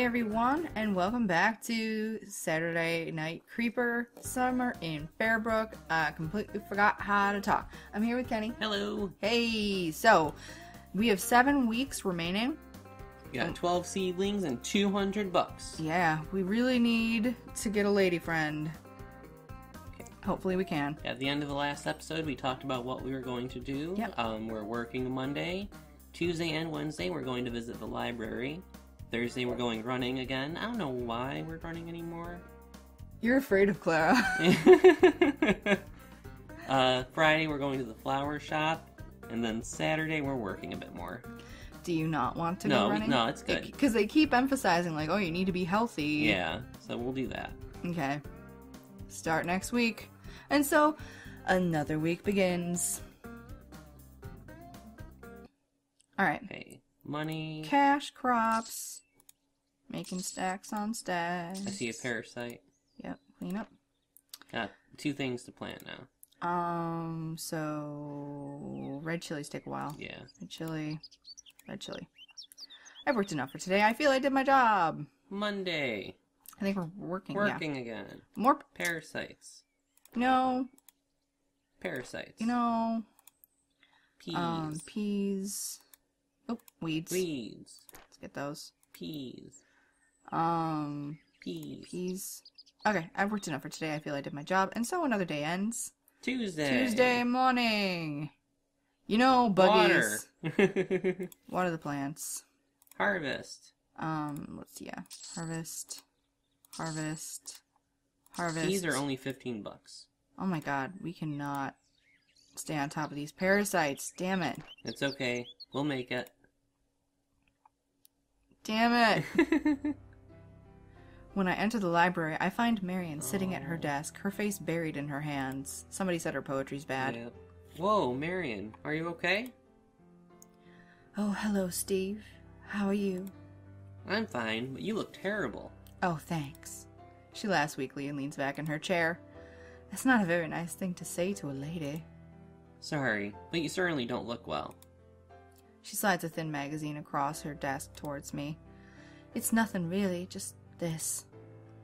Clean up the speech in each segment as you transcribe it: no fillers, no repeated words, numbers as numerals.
everyone, and welcome back to Saturday Night Creeper Summer in Fairbrook. I completely forgot how to talk. I'm here with Kenny. Hello. Hey, so we have 7 weeks remaining. We got 12 seedlings and $200. Yeah, we really need to get a lady friend. Okay. Hopefully we can. At the end of the last episode, we talked about what we were going to do. Yep. We're working Monday. Tuesday and Wednesday, we're going to visit the library. Thursday, we're going running again. I don't know why we're running anymore. You're afraid of Clara. Friday, we're going to the flower shop. And then Saturday, we're working a bit more. Do you not want to go running? No, it's good. Because they keep emphasizing, like, oh, you need to be healthy. Yeah, so we'll do that. Okay. Start next week. And so, another week begins. Alright. Okay, money. Cash crops. Making stacks on stacks. I see a parasite. Yep, clean up. Got 2 things to plant now. So red chilies take a while. Yeah. Red chili. I've worked enough for today. I feel I did my job. Monday. I think we're working. Working again. More Parasites. No. Parasites. Peas. Peas. Oh, weeds. Weeds. Let's get those. Peas. Peas. Okay, I've worked enough for today. I feel I did my job. And so another day ends. Tuesday morning. You know, buggies. Water. Water the plants. Harvest. Let's see, yeah. Harvest. These are only $15. Oh my god, we cannot stay on top of these parasites. Damn it. It's okay. We'll make it. Damn it. When I enter the library, I find Marion sitting at her desk, her face buried in her hands. Somebody said her poetry's bad. Yep. Whoa, Marion, are you okay? Oh, hello, Steve. How are you? I'm fine, but you look terrible. Oh, thanks. She laughs weakly and leans back in her chair. That's not a very nice thing to say to a lady. Sorry, but you certainly don't look well. She slides a thin magazine across her desk towards me. It's nothing really, just this.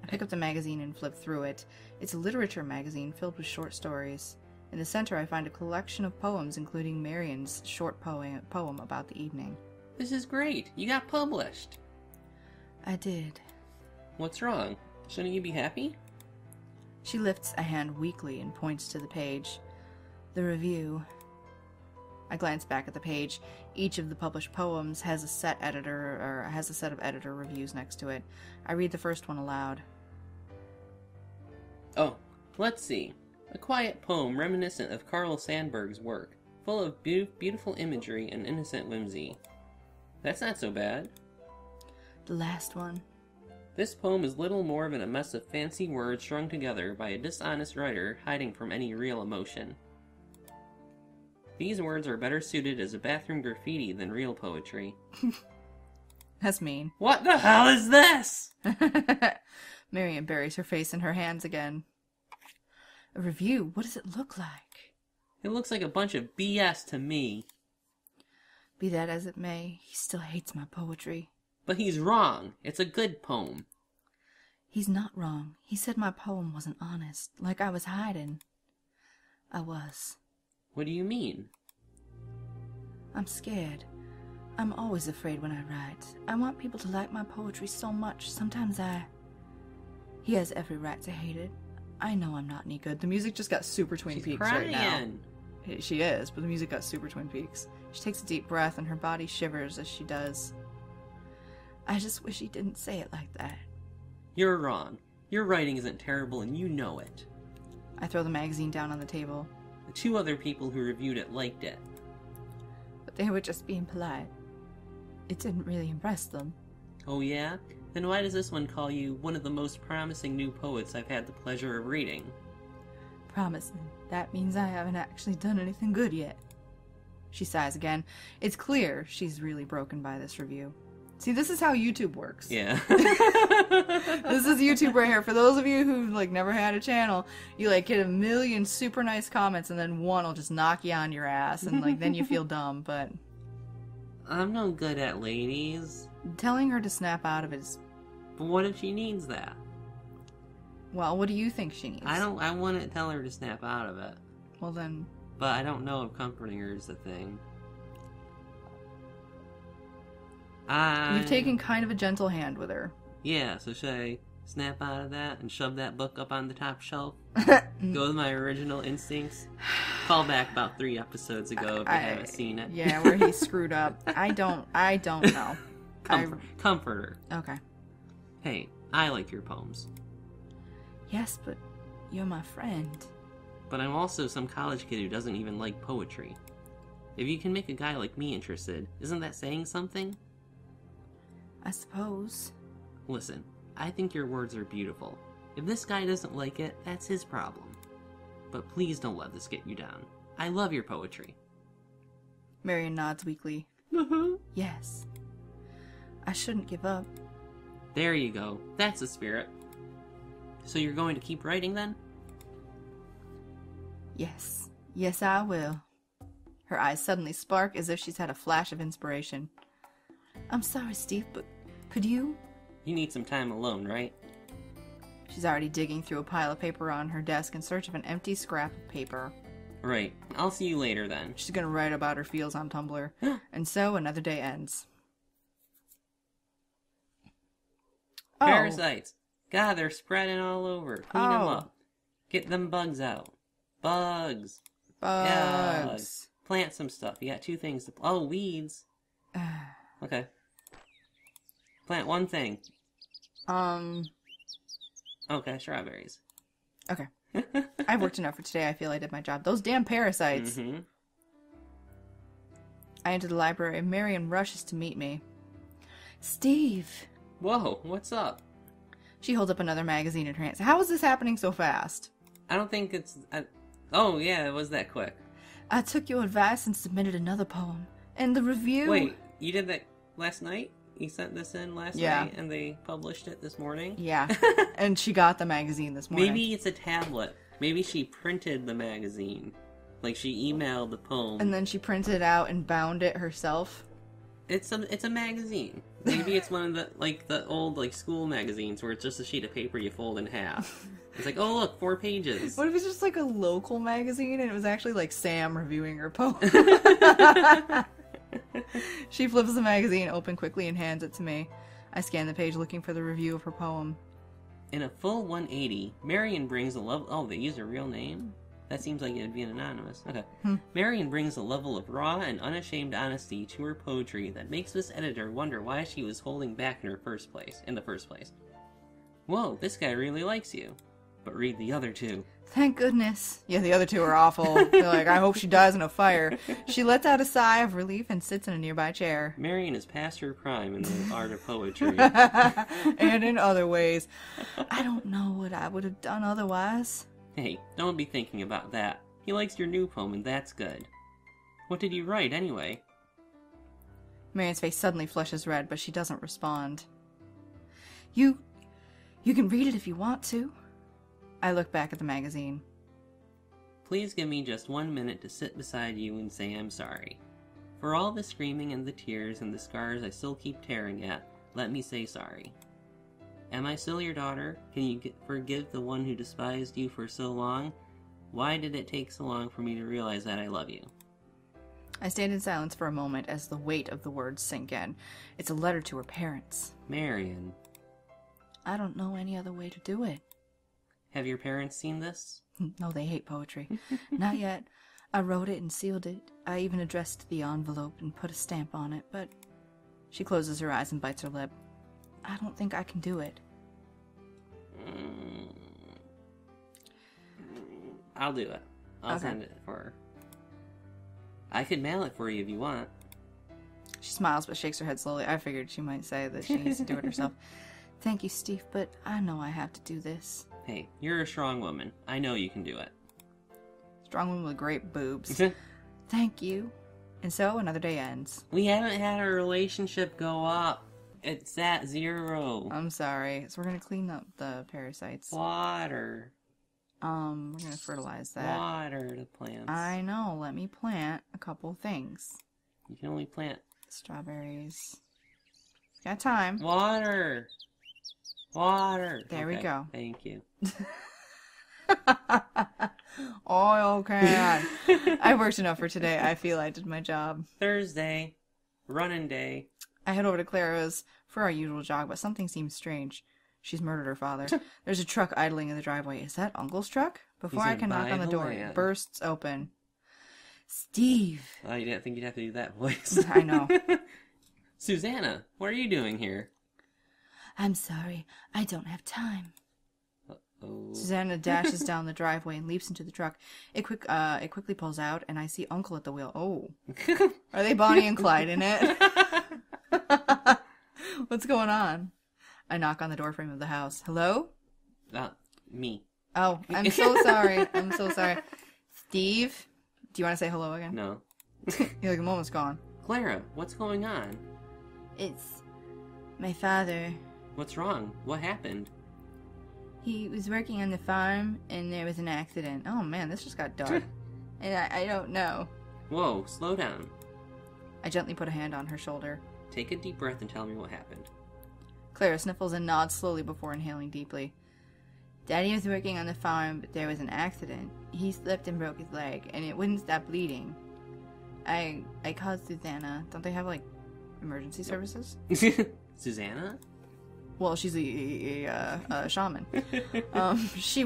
I pick up the magazine and flip through it. It's a literature magazine filled with short stories. In the center I find a collection of poems, including Marion's short poem about the evening. This is great. You got published. I did. What's wrong? Shouldn't you be happy? She lifts a hand weakly and points to the page. The review. I glance back at the page. Each of the published poems has a set of editor reviews next to it. I read the first one aloud. Oh, let's see. A quiet poem reminiscent of Carl Sandburg's work, full of beautiful imagery and innocent whimsy. That's not so bad. The last one. This poem is little more than a mess of fancy words strung together by a dishonest writer hiding from any real emotion. These words are better suited as a bathroom graffiti than real poetry. That's mean. What the hell is this? Miriam buries her face in her hands again. A review? What does it look like? It looks like a bunch of BS to me. Be that as it may, he still hates my poetry. But he's wrong. It's a good poem. He's not wrong. He said my poem wasn't honest, like I was hiding. I was. What do you mean? I'm scared. I'm always afraid when I write. I want people to like my poetry so much. Sometimes He has every right to hate it. I know I'm not any good. The music just got super Twin Peaks right now. She is, but the music got super Twin Peaks. She takes a deep breath and her body shivers as she does. I just wish he didn't say it like that. You're wrong. Your writing isn't terrible and you know it. I throw the magazine down on the table. The 2 other people who reviewed it liked it. But they were just being polite. It didn't really impress them. Oh yeah? Then why does this one call you one of the most promising new poets I've had the pleasure of reading? Promising. That means I haven't actually done anything good yet. She sighs again. It's clear she's really broken by this review. See, this is how YouTube works. Yeah. This is YouTube right here. For those of you who, never had a channel, you, get a million super nice comments, and then one will just knock you on your ass, and, then you feel dumb, but... I'm no good at ladies. Telling her to snap out of it is But what if she needs that? Well, what do you think she needs? I wouldn't tell her to snap out of it. Well then... But I don't know if comforting her is the thing. You've taken kind of a gentle hand with her. Yeah, so should I snap out of that and shove that book up on the top shelf? Go with my original instincts? Call back about 3 episodes ago if you haven't seen it. Yeah, where he screwed up. I don't know. Comfort her. Okay. Hey, I like your poems. Yes, but you're my friend. But I'm also some college kid who doesn't even like poetry. If you can make a guy like me interested, isn't that saying something? I suppose. Listen, I think your words are beautiful. If this guy doesn't like it, that's his problem. But please don't let this get you down. I love your poetry. Marion nods weakly. Yes. I shouldn't give up. There you go. That's the spirit. So you're going to keep writing then? Yes. Yes, I will. Her eyes suddenly spark as if she's had a flash of inspiration. I'm sorry, Steve, but could you? You need some time alone, right? She's already digging through a pile of paper on her desk in search of an empty scrap of paper. Right. I'll see you later then. She's gonna write about her feels on Tumblr. And so another day ends. Parasites! God, they're spreading all over. Clean them up. Get them bugs out. Bugs! Bugs! Plant some stuff. You got 2 things to... Oh, weeds! Okay. Plant 1 thing. Okay, strawberries. Okay. I've worked enough for today. I feel I did my job. Those damn parasites! I enter the library and Marion rushes to meet me. Steve! Whoa, what's up? She holds up another magazine in her hands. How is this happening so fast? I don't think it's... Oh, yeah, it was that quick. I took your advice and submitted another poem. And the review... Wait, you did that last night? You sent this in last night and they published it this morning? Yeah. And she got the magazine this morning. Maybe it's a tablet. Maybe she printed the magazine. Like she emailed the poem. And then she printed it out and bound it herself. It's a magazine. Maybe it's one of the old school magazines where it's just a sheet of paper you fold in half. It's like, oh look, 4 pages. What if it's just like a local magazine and it was actually like Sam reviewing her poem? She flips the magazine open quickly and hands it to me. I scan the page looking for the review of her poem. In a full 180, Marion brings a level... Oh, they use her real name? That seems like it'd be an anonymous. Okay. Marion brings a level of raw and unashamed honesty to her poetry that makes this editor wonder why she was holding back in the first place. Whoa, this guy really likes you. But read the other 2. Thank goodness. Yeah, the other 2 are awful. They're like, I hope she dies in a fire. She lets out a sigh of relief and sits in a nearby chair. Marion is past her prime in the art of poetry. And in other ways. I don't know what I would have done otherwise. Hey, don't be thinking about that. He likes your new poem, and that's good. What did you write, anyway? Marion's face suddenly flushes red, but she doesn't respond. You can read it if you want to. I look back at the magazine. Please give me just 1 minute to sit beside you and say I'm sorry. For all the screaming and the tears and the scars I still keep tearing at, let me say sorry. Am I still your daughter? Can you forgive the one who despised you for so long? Why did it take so long for me to realize that I love you? I stand in silence for a moment as the weight of the words sink in. It's a letter to her parents. Marion. I don't know any other way to do it. Have your parents seen this? No, they hate poetry. Not yet. I wrote it and sealed it. I even addressed the envelope and put a stamp on it, but... She closes her eyes and bites her lip. I don't think I can do it. I'll do it. I'll send it for her. I could mail it for you if you want. She smiles but shakes her head slowly. I figured she might say that she needs to do it herself. Thank you, Steve, but I know I have to do this. Hey, you're a strong woman. I know you can do it. Strong woman with great boobs. Thank you. And so, another day ends. We haven't had our relationship go up. It's at 0. I'm sorry. So we're gonna clean up the parasites. Water. We're gonna fertilize that. Water the plants. I know. Let me plant a couple things. You can only plant... Strawberries. Got time. Water. Water! There we go. Thank you. Oil can. I worked enough for today. I feel I did my job. Thursday. Running day. I head over to Clara's for our usual jog, but something seems strange. She's murdered her father. There's a truck idling in the driveway. Is that Uncle's truck? Before I can knock on the door, it bursts open. Steve! Oh, you didn't think you'd have to do that voice. I know. Susanna, what are you doing here? I'm sorry. I don't have time. Uh-oh. Susanna dashes down the driveway and leaps into the truck. It quickly pulls out, and I see Uncle at the wheel. Oh. Are they Bonnie and Clyde in it? What's going on? I knock on the doorframe of the house. Hello? Me. Oh, I'm so sorry. I'm so sorry. Steve? Do you want to say hello again? No. You're like, the moment's gone. Clara, what's going on? It's my father. What's wrong? What happened? He was working on the farm, and there was an accident. Oh man, this just got dark. And I don't know. Whoa, slow down. I gently put a hand on her shoulder. Take a deep breath and tell me what happened. Clara sniffles and nods slowly before inhaling deeply. Daddy was working on the farm, but there was an accident. He slipped and broke his leg, and it wouldn't stop bleeding. I called Susanna. Don't they have, like, emergency services? Susanna? Well, she's a shaman. She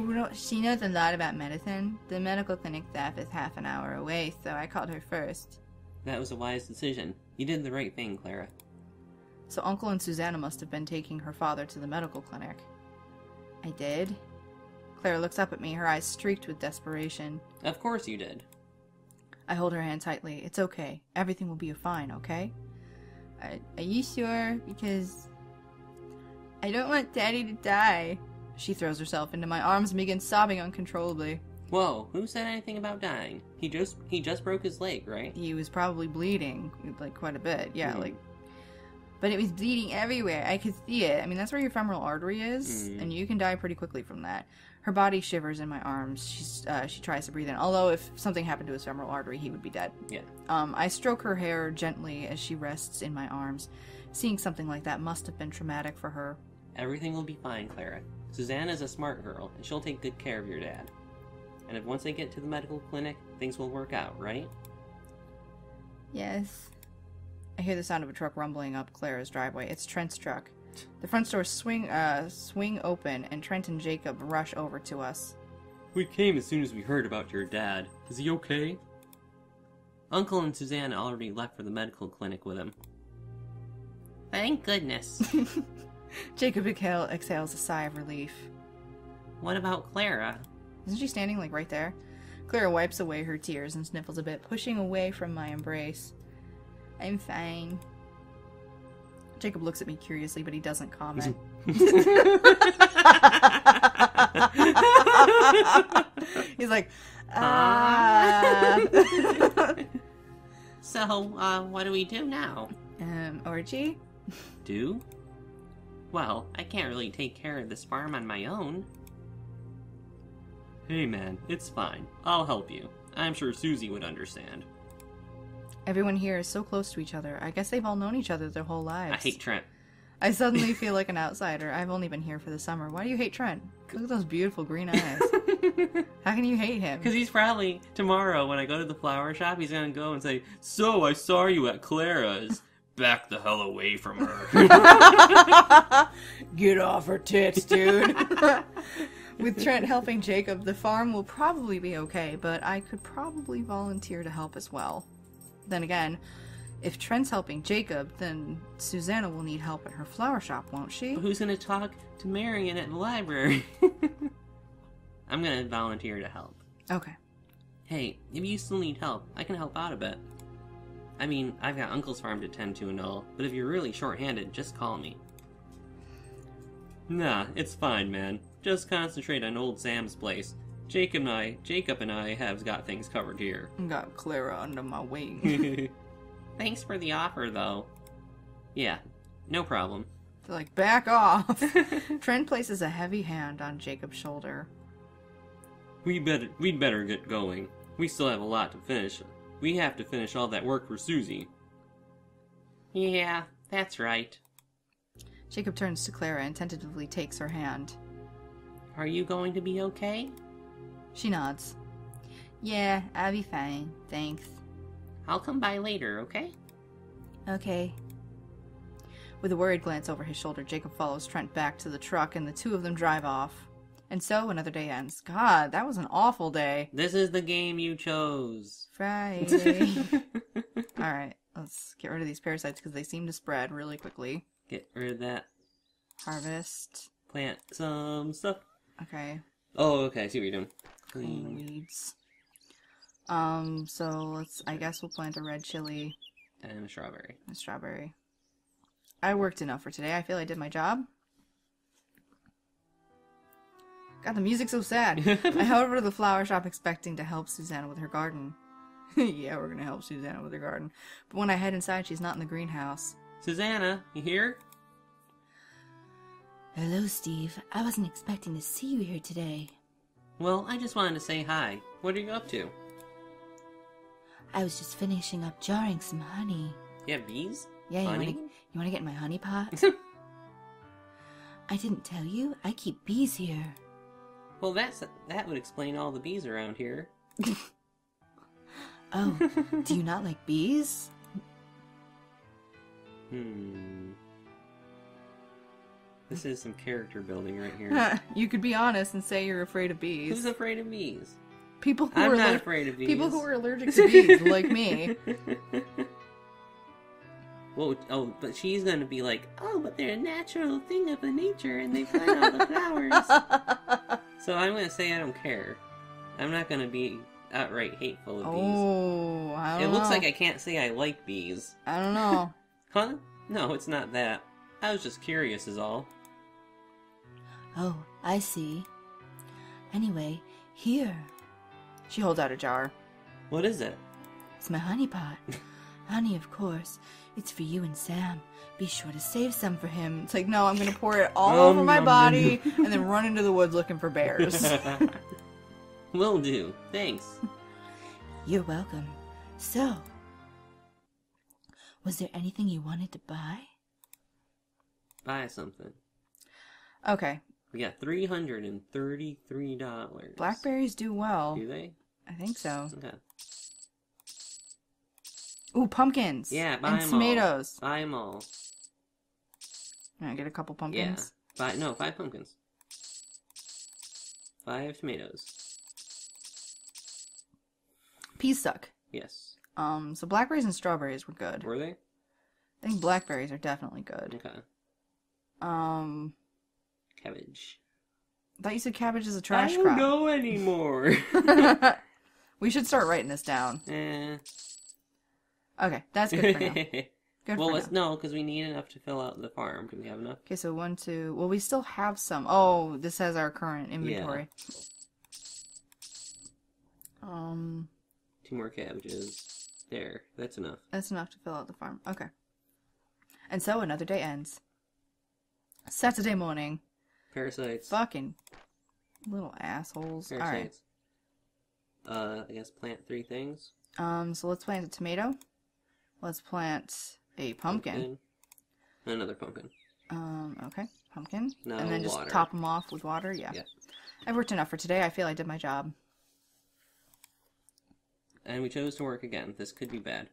knows a lot about medicine. The medical clinic staff is half an hour away, so I called her first. That was a wise decision. You did the right thing, Clara. So Uncle and Susanna must have been taking her father to the medical clinic. I did? Clara looks up at me, her eyes streaked with desperation. Of course you did. I hold her hand tightly. It's okay. Everything will be fine, okay? Are you sure? Because I don't want Daddy to die. She throws herself into my arms and begins sobbing uncontrollably. Whoa, who said anything about dying? He just broke his leg, right? He was probably bleeding, like, quite a bit. Yeah, But it was bleeding everywhere. I could see it. I mean, that's where your femoral artery is, and you can die pretty quickly from that. Her body shivers in my arms. She tries to breathe in. Although if something happened to his femoral artery, he would be dead. Yeah. I stroke her hair gently as she rests in my arms. Seeing something like that must have been traumatic for her. Everything will be fine, Clara. Susanna's a smart girl, and she'll take good care of your dad. And if once they get to the medical clinic, things will work out, right? Yes. I hear the sound of a truck rumbling up Clara's driveway. It's Trent's truck. The front doors swing open, and Trent and Jacob rush over to us. We came as soon as we heard about your dad. Is he okay? Uncle and Susanna already left for the medical clinic with him. Thank goodness. Jacob exhales a sigh of relief. What about Clara? Isn't she standing, like, right there? Clara wipes away her tears and sniffles a bit, pushing away from my embrace. I'm fine. Jacob looks at me curiously, but he doesn't comment. He's like, So, what do we do now? Orgy? Do? Well, I can't really take care of this farm on my own. Hey man, it's fine. I'll help you. I'm sure Susie would understand. Everyone here is so close to each other. I guess they've all known each other their whole lives. I hate Trent. I suddenly feel like an outsider. I've only been here for the summer. Why do you hate Trent? Look at those beautiful green eyes. How can you hate him? Because he's probably, tomorrow when I go to the flower shop, he's going to go and say, So, I saw you at Clara's. Back the hell away from her. Get off her tits, dude. With Trent helping Jacob, the farm will probably be okay, but I could probably volunteer to help as well. Then again, if Trent's helping Jacob, then Susanna will need help at her flower shop, won't she? But who's going to talk to Marion at the library? I'm going to volunteer to help. Okay. Hey, if you still need help, I can help out a bit. I mean, I've got Uncle's farm to tend to and all, but if you're really short-handed, just call me. Nah, it's fine, man. Just concentrate on old Sam's place. Jacob and I have got things covered here. Got Clara under my wing. Thanks for the offer, though. Yeah, no problem. They're like, back off. Trent places a heavy hand on Jacob's shoulder. We'd better get going. We still have a lot to finish. We have to finish all that work for Susie. Yeah, that's right. Jacob turns to Clara and tentatively takes her hand. Are you going to be okay? She nods. Yeah, I'll be fine, thanks. I'll come by later, okay? Okay. With a worried glance over his shoulder, Jacob follows Trent back to the truck and the two of them drive off. And so another day ends. God, that was an awful day. This is the game you chose. Friday. Alright, let's get rid of these parasites because they seem to spread really quickly. Get rid of that. Harvest. Plant some stuff. Okay. Oh, okay, I see what you're doing. Clean weeds. So I guess we'll plant a red chili. And a strawberry. A strawberry. I worked enough for today. I feel I did my job. God, the music's so sad. I head over to the flower shop expecting to help Susanna with her garden. Yeah, we're gonna help Susanna with her garden. But when I head inside, she's not in the greenhouse. Susanna, you here? Hello, Steve. I wasn't expecting to see you here today. Well, I just wanted to say hi. What are you up to? I was just finishing up jarring some honey. You have bees? Yeah, Honey? you wanna get in my honey pot? I didn't tell you. I keep bees here. Well, that would explain all the bees around here. Oh, do you not like bees? This is some character building right here. You could be honest and say you're afraid of bees. Who's afraid of bees? People who I'm are not afraid of bees. People who are allergic to bees, like me. Well, oh, but she's gonna be like, oh, but they're a natural thing of the nature, and they find all the flowers. So I'm gonna say I don't care. I'm not gonna be outright hateful of bees. Oh, I don't know. It looks like I can't say I like bees. I don't know. Huh? No, it's not that. I was just curious is all. Oh, I see. Anyway, here. She holds out a jar. What is it? It's my honey pot. Honey, of course. It's for you and Sam. Be sure to save some for him. It's like, no, I'm going to pour it all over my body and then run into the woods looking for bears. Will do. Thanks. You're welcome. So, was there anything you wanted to buy? Buy something. Okay. We got $333. Blackberries do well. Do they? I think so. Okay. Ooh, pumpkins. Yeah, buy and them tomatoes. All. Buy them all. Can I get a couple pumpkins? Yeah. 5 pumpkins. 5 tomatoes. Peas suck. Yes. So blackberries and strawberries were good. Were they? I think blackberries are definitely good. Okay. Cabbage. I thought you said cabbage is a trash crop. I don't know anymore. We should start writing this down. Okay, that's good for now. Good well, for let's now. know, because we need enough to fill out the farm. Do we have enough? Okay, so 1, 2... Well, we still have some. Oh, this has our current inventory. Yeah. 2 more cabbages. There. That's enough. That's enough to fill out the farm. Okay. And so another day ends. Saturday morning. Parasites. Fucking little assholes. Parasites. Alright. I guess plant 3 things. So let's plant a tomato. Let's plant a pumpkin. Another pumpkin. Okay. Pumpkin. No, and then just water. top them off with water. Yeah. I've worked enough for today. I feel I did my job. And we chose to work again. This could be bad.